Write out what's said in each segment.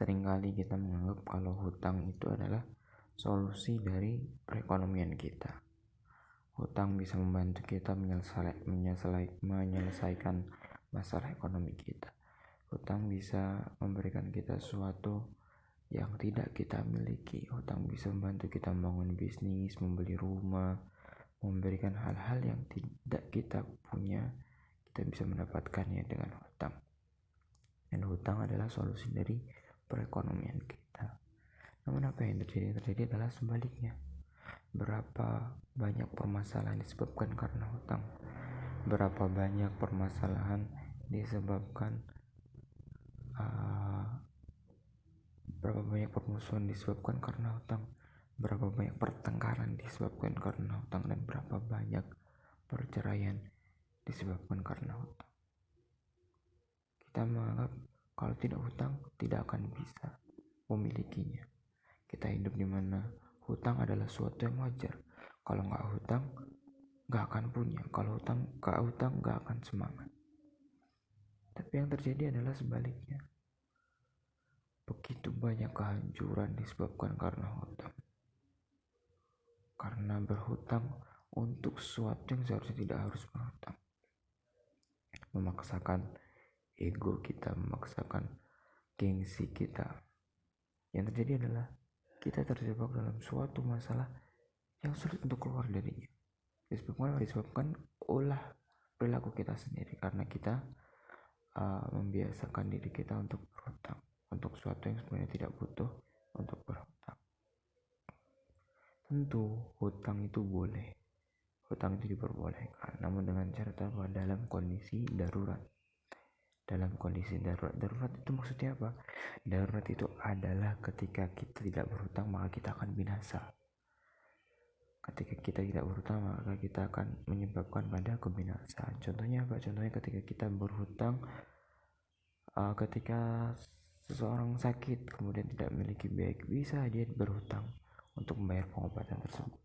Seringkali kita menganggap kalau hutang itu adalah solusi dari perekonomian kita. Hutang bisa membantu kita menyelesaikan masalah ekonomi kita. Hutang bisa memberikan kita sesuatu yang tidak kita miliki. Hutang bisa membantu kita membangun bisnis, membeli rumah, memberikan hal-hal yang tidak kita punya. Kita bisa mendapatkannya dengan hutang. Dan hutang adalah solusi dari perekonomian kita. Namun apa yang terjadi? Yang terjadi adalah sebaliknya. Berapa banyak permasalahan disebabkan karena hutang? Berapa banyak permasalahan disebabkan berapa banyak permusuhan disebabkan karena hutang? Berapa banyak pertengkaran disebabkan karena hutang? Dan berapa banyak perceraian disebabkan karena hutang? Kita menganggap kalau tidak hutang tidak akan bisa memilikinya. Kita hidup di mana hutang adalah suatu yang wajar. Kalau nggak hutang nggak akan punya. Kalau hutang nggak akan semangat. Tapi yang terjadi adalah sebaliknya. Begitu banyak kehancuran disebabkan karena hutang. Karena berhutang untuk sesuatu yang seharusnya tidak harus berhutang. Memaksakan ego kita, memaksakan gengsi kita. Yang terjadi adalah kita terjebak dalam suatu masalah yang sulit untuk keluar darinya. Disebabkan ulah perilaku kita sendiri, karena kita membiasakan diri kita untuk berhutang untuk sesuatu yang sebenarnya tidak butuh untuk berhutang. Tentu hutang itu boleh, hutang itu diperbolehkan, namun dengan syarat apa? Dalam kondisi darurat. Dalam kondisi darurat itu maksudnya apa? Darurat itu adalah ketika kita tidak berhutang maka kita akan binasa. Ketika kita tidak berhutang maka kita akan menyebabkan pada kebinasaan. Contohnya apa? Contohnya ketika kita berhutang, ketika seseorang sakit kemudian tidak memiliki biaya, bisa dia berhutang untuk membayar pengobatan tersebut.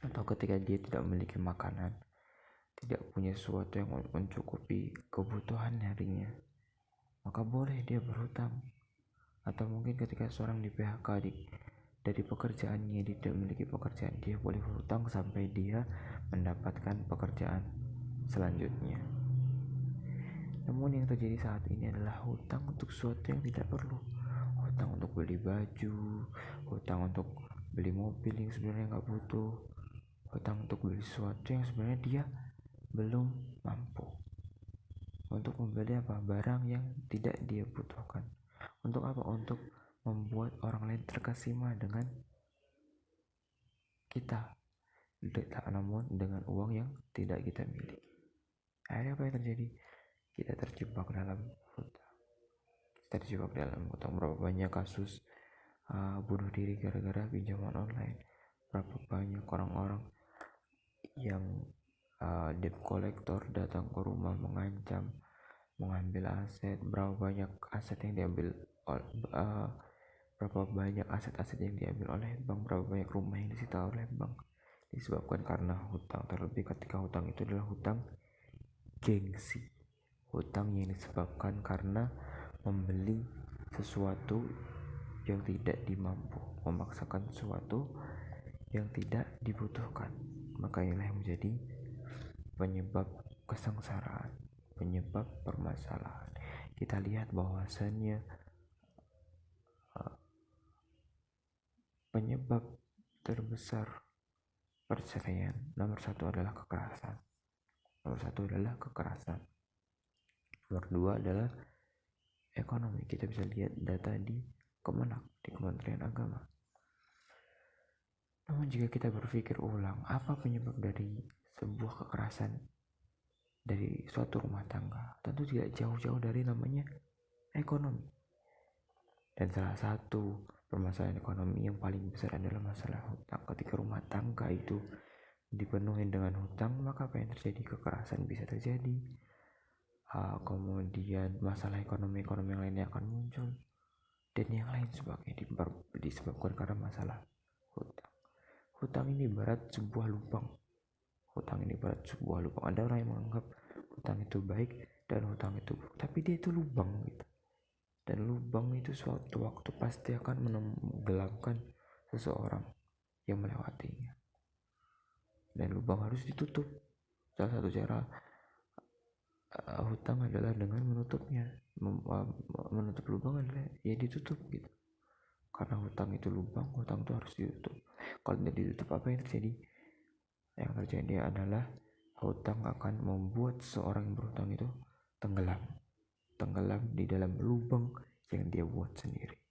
Atau ketika dia tidak memiliki makanan, tidak punya sesuatu yang mencukupi kebutuhan harinya, maka boleh dia berhutang. Atau mungkin ketika seorang di PHK dari pekerjaannya, dia tidak memiliki pekerjaan, dia boleh berhutang sampai dia mendapatkan pekerjaan selanjutnya. Namun yang terjadi saat ini adalah hutang untuk sesuatu yang tidak perlu. Hutang untuk beli baju, hutang untuk beli mobil yang sebenarnya nggak butuh, hutang untuk beli sesuatu yang sebenarnya dia belum mampu. Untuk membeli barang yang tidak dia butuhkan. Untuk apa? Untuk membuat orang lain terkesima dengan kita, namun dengan uang yang tidak kita miliki. Akhirnya apa yang terjadi? Kita terjebak dalam hutang. Berapa banyak kasus bunuh diri gara-gara pinjaman online? Berapa banyak orang-orang yang debt collector datang ke rumah mengancam, mengambil aset? Berapa banyak aset yang diambil berapa banyak aset-aset yang diambil oleh bank? Berapa banyak rumah yang disita oleh bank? Disebabkan karena hutang. Terlebih ketika hutang itu adalah hutang gengsi, hutang yang disebabkan karena membeli sesuatu yang tidak dimampu, memaksakan sesuatu yang tidak dibutuhkan. Maka inilah yang menjadi penyebab kesengsaraan, penyebab permasalahan. Kita lihat bahwasannya penyebab terbesar perceraian nomor satu adalah kekerasan. Nomor dua adalah ekonomi. Kita bisa lihat data di Kemenak, di Kementerian Agama. Namun jika kita berpikir ulang, apa penyebab dari sebuah kekerasan dari suatu rumah tangga? Tentu tidak jauh-jauh dari namanya ekonomi. Dan salah satu permasalahan ekonomi yang paling besar adalah masalah hutang. Ketika rumah tangga itu dipenuhi dengan hutang, maka apa yang terjadi? Kekerasan bisa terjadi. Kemudian masalah ekonomi yang lainnya akan muncul, dan yang lain sebagainya disebabkan karena masalah hutang. Hutang ini ibarat sebuah lubang. Ada orang yang menganggap hutang itu baik dan hutang itu buruk, tapi dia itu lubang gitu. dan lubang itu suatu waktu pasti akan menenggelamkan seseorang yang melewatinya, dan lubang harus ditutup. Salah satu cara hutang adalah dengan menutupnya. Menutup lubang adalah ya ditutup gitu, karena hutang itu lubang, hutang itu harus ditutup. Kalau tidak ditutup, apa yang terjadi? Yang terjadi adalah hutang akan membuat seorang yang berhutang itu tenggelam di dalam lubang yang dia buat sendiri.